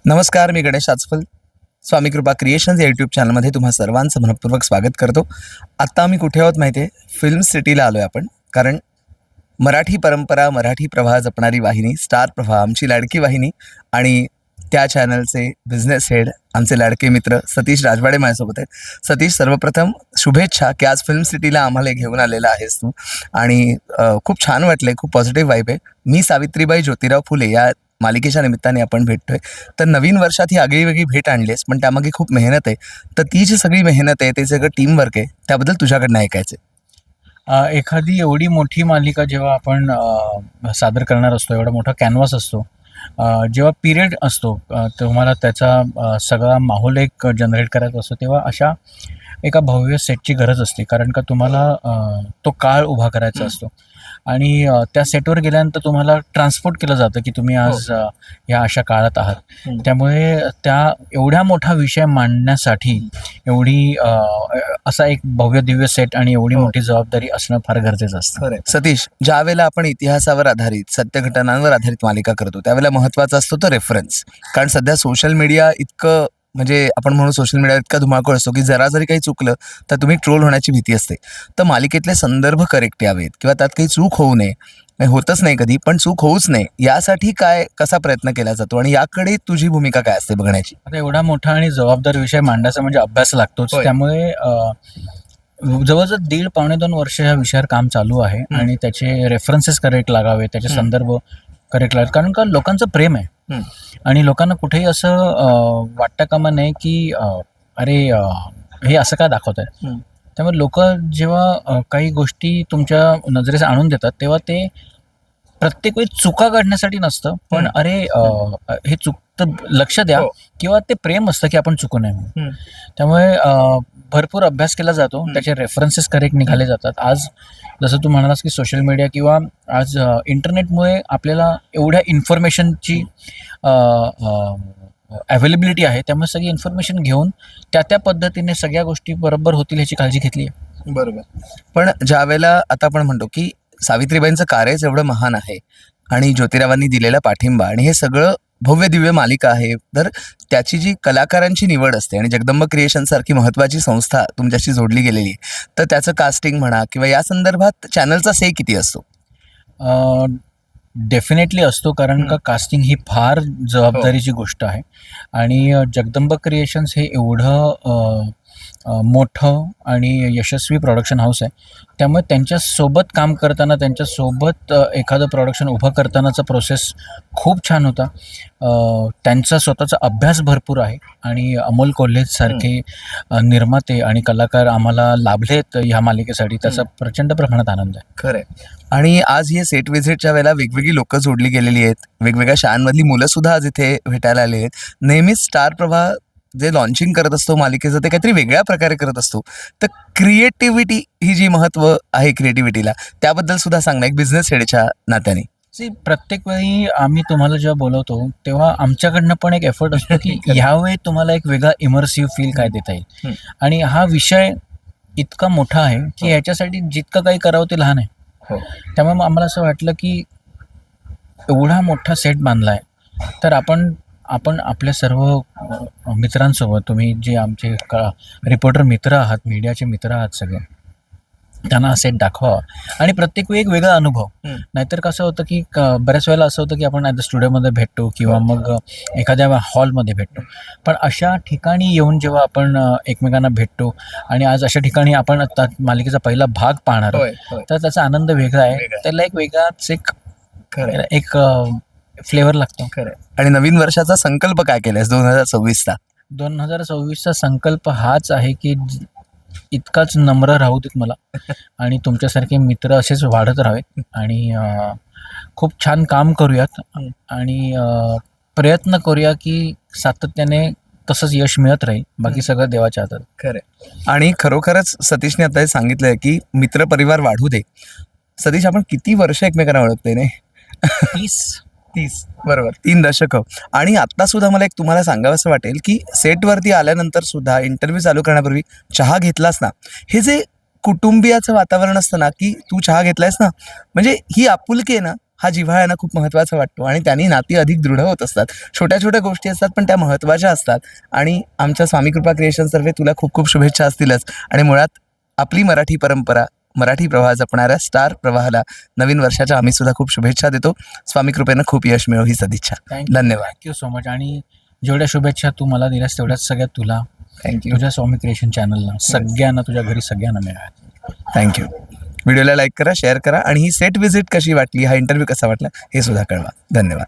नमस्कार, मी गणेश आचफल. स्वामी कृपा क्रिएशन्स या यूट्यूब चॅनलमध्ये तुम्हा सर्वांचं मनपूर्वक स्वागत करतो. आत्ता आम्ही कुठे आहोत माहिती आहे? फिल्म सिटीला आलो आहे आपण. कारण मराठी परंपरा, मराठी प्रवाह जपणारी वाहिनी स्टार प्रवाह, आमची लाडकी वाहिनी आणि त्या चॅनलचे बिझनेस हेड, आमचे लाडके मित्र सतीश राजवाडे माझ्यासोबत आहेत. सतीश, सर्वप्रथम शुभेच्छा की आज फिल्म सिटीला आम्हाला घेऊन आलेला आहेस तू. आणि खूप छान वाटलंय, खूप पॉझिटिव्ह वाईब आहे. मी सावित्रीबाई ज्योतिराव फुले या मालिकेच्या निमित्ताने आपण भेटतोय. तर नवीन वर्षात ही आगळीवेगळी भेट आणलीस, पण त्यामागे खूप मेहनत आहे. तर ती जी सगळी मेहनत आहे, ते सगळं टीमवर्क आहे, त्याबद्दल तुझ्याकडनं ऐकायचं एखादी एवढी मोठी मालिका जेव्हा आपण सादर करणार असतो, एवढा मोठा कॅनव्हास असतो, जेव्हा पिरियड असतो, तुम्हाला त्याचा सगळा माहोल एक जनरेट करायचा असतो, तेव्हा अशा एका भव्य सेटची गरज असते. कारण का तुम्हाला तो काळ उभा करायचा असतो आणि त्या सेटवर गेल्यानंतर तुम्हाला ट्रान्सपोर्ट केलं जातं की तुम्ही आज या अशा काळात आहात. त्यामुळे त्या एवढ्या मोठा विषय मांडण्यासाठी एवढी असा एक भव्य दिव्य सेट आणि एवढी मोठी जबाबदारी असणं फार गरजेचं असतं. खरं. सतीश, ज्या वेळेला आपण इतिहासावर आधारित, सत्य घटनांवर आधारित मालिका करतो, त्यावेळेला महत्त्वाचा असतो तो रेफरन्स. कारण सध्या सोशल मीडिया इतकं, म्हणजे आपण म्हणू सोशल मीडिया इतका धुमाकूळ असतो की जरा जरी काही चुकलं तर तुम्ही ट्रोल होण्याची भीती असते. तर मालिकेतले संदर्भ करेक्ट यावेत किंवा त्यात काही चूक होऊ नये, होतच नाही कधी, पण चूक होऊच नये यासाठी कसा प्रयत्न केला जातो आणि याकडे तुझी भूमिका काय असते बघण्याची? आता एवढा मोठा आणि जबाबदार विषय मांडायचा म्हणजे अभ्यास लागतोच. होय. त्यामुळे जवळजवळ 1.5-2.5 वर्ष ह्या विषयावर काम चालू आहे आणि त्याचे रेफरन्सेस करेक्ट लागावे, त्याचे संदर्भ करेक्ट लागावे. कारण का लोकांचं प्रेम आहे आणि लोकांना कुठेही असं वाटतं कामा नये की अरे हे असं का दाखवत आहे. त्यामुळे लोक जेव्हा काही गोष्टी तुमच्या नजरेस आणून देतात, तेव्हा ते प्रत्येक वेळी चुका काढण्यासाठी नसतं, पण अरे हे चुकतं लक्ष द्या, किंवा ते प्रेम असतं की आपण चुकू नये म्हणून. त्यामुळे भरपूर अभ्यास केला जातो, त्याचे रेफरन्सेस करेक्ट निघाले जातात. आज जसं तू म्हणालास की सोशल मीडिया किंवा आज इंटरनेटमुळे आपल्याला एवढ्या इन्फॉर्मेशनची अवेलेबिलिटी आहे, त्यामुळे सगळी इन्फॉर्मेशन घेऊन त्या पद्धतीने सगळ्या गोष्टी बरोबर होतील ह्याची काळजी घेतली आहे. बरोबर. पण ज्या वेळेला आता आपण म्हणतो की सावित्रीबाईंचं कार्यच एवढं महान आहे आणि ज्योतिरावांनी दिलेला पाठिंबा आणि हे सगळं भव्य दिव्य मालिका आहे, तर त्याची जी कलाकारांची निवड असते आणि जगदंब क्रिएशन सारखी महत्त्वाची संस्था तुमच्याशी जोडली गेलेली आहे, तर त्याचं कास्टिंग म्हणा किंवा या संदर्भात चॅनलचा से किती असतो? डेफिनेटली असतो, कारण का कास्टिंग ही फार जबाबदारीची गोष्ट आहे आणि जगदंब क्रिएशन्स हे एवढं मोठं आणि यशस्वी प्रोडक्शन हाऊस आहे. त्यामुळे त्यांच्यासोबत काम करताना, त्यांच्यासोबत एखादं प्रोडक्शन उभं करतानाचा प्रोसेस खूप छान होता. त्यांचा स्वतःचा अभ्यास भरपूर आहे आणि अमोल कोल्हेसारखे निर्माते आणि कलाकार आम्हाला लाभलेत ह्या मालिकेसाठी, त्याचा प्रचंड प्रमाणात आनंद आहे. खरं आहे. आणि आज हे सेट व्हिजिटच्या वेळेला वेगवेगळी लोकं जोडली गेलेली आहेत, वेगवेगळ्या शाळांमधली मुलं सुद्धा आज इथे भेटायला आलेली आहेत. नेहमीच स्टार प्रवाह जे लॉन्चिंग करत असतो मालिकेचं, ते काहीतरी वेगळ्या प्रकारे करत असतो. तर क्रिएटिव्हिटी ही जी महत्त्व आहे क्रिएटिव्हिटीला, त्याबद्दल सुद्धा सांग ना, एक बिझनेस हेडच्या नात्याने. प्रत्येक वेळी आम्ही तुम्हाला जेव्हा बोलवतो तेव्हा आमच्याकडनं पण एक एफर्ट असतो की ह्यावेळी तुम्हाला एक वेगळा इमर्सिव्ह फील काय देता येईल. आणि हा विषय इतका मोठा आहे की ह्याच्यासाठी जितकं काही करावं ते लहान आहे. त्यामुळे मग आम्हाला असं वाटलं की एवढा मोठा सेट बांधलाय, तर आपण आपल्या सर्व मित्रांसोबत, तुम्ही जे आमचे रिपोर्टर मित्र आहात, मीडियाचे मित्र आहात सगळे, त्यांना हा सेट दाखवावा आणि प्रत्येक वेळी एक वेगळा अनुभव. नाहीतर कसं होतं की बऱ्याच वेळेला असं होतं की आपण ॲट द स्टुडिओमध्ये भेटतो किंवा मग एखाद्या हॉलमध्ये भेटतो, पण अशा ठिकाणी येऊन जेव्हा आपण एकमेकांना भेटतो आणि आज अशा ठिकाणी आपण आता मालिकेचा पहिला भाग पाहणार आहोत, तर त्याचा आनंद वेगळा आहे. त्याला एक वेगळाच एक फ्लेवर लागतो. आणि नवीन वर्षाचा संकल्प काय केलायस 2026चा? 2026चा संकल्प हाच आहे की इतकाच नम्र राहू देत मला आणि तुमच्यासारखे मित्र असेच वाढत राहावेत आणि खूप छान काम करूयात आणि प्रयत्न करूया की सातत्याने तसंच यश मिळत राहील. बाकी सगळं देवाच्या हातात. खरं. आणि खरोखरच सतीशने आता हे सांगितलंय की मित्र परिवार वाढू दे. सतीश, आपण किती वर्ष एकमेकांना ओळखतोय नाही? 30. बरोबर, 3 दशकं. आणि आत्ता सुद्धा मला एक तुम्हाला सांगावंसं वाटेल की सेटवरती आल्यानंतर सुद्धा इंटरव्ह्यू चालू करण्यापूर्वी चहा घेतलास ना, हे जे कुटुंबियाचं वातावरण असतं ना, की तू चहा घेतलायस ना, म्हणजे ही आपुलकी आहे ना, हा जिव्हाळा ना खूप महत्त्वाचा वाटतो आणि त्यांनी नाती अधिक दृढ होत असतात. छोट्या छोट्या गोष्टी असतात पण त्या महत्त्वाच्या असतात. आणि आमच्या स्वामी कृपा क्रिएशन्सतर्फे तुला खूप खूप शुभेच्छा असतीलच. आणि मुळात आपली मराठी परंपरा, मराठी प्रवाह जपणाऱ्या स्टार प्रवाहाला नवीन वर्षाच्या आम्ही सुद्धा खूप शुभेच्छा देतो. स्वामी कृपेनं खूप यश मिळो ही सदिच्छा. धन्यवाद. Thank you so much. आणि जेवढ्या शुभेच्छा तू मला दिल्यास तेवढ्याच सगळ्यात तुला, थँक्यू. तुझ्या स्वामी क्रिएशन चॅनलला, सगळ्यांना, तुझ्या घरी सगळ्यांना मिळाला. थँक्यू. व्हिडिओला लाईक करा, शेअर करा आणि ही सेट व्हिजिट कशी वाटली, हा इंटरव्ह्यू कसा वाटला हे सुद्धा कळवा. धन्यवाद.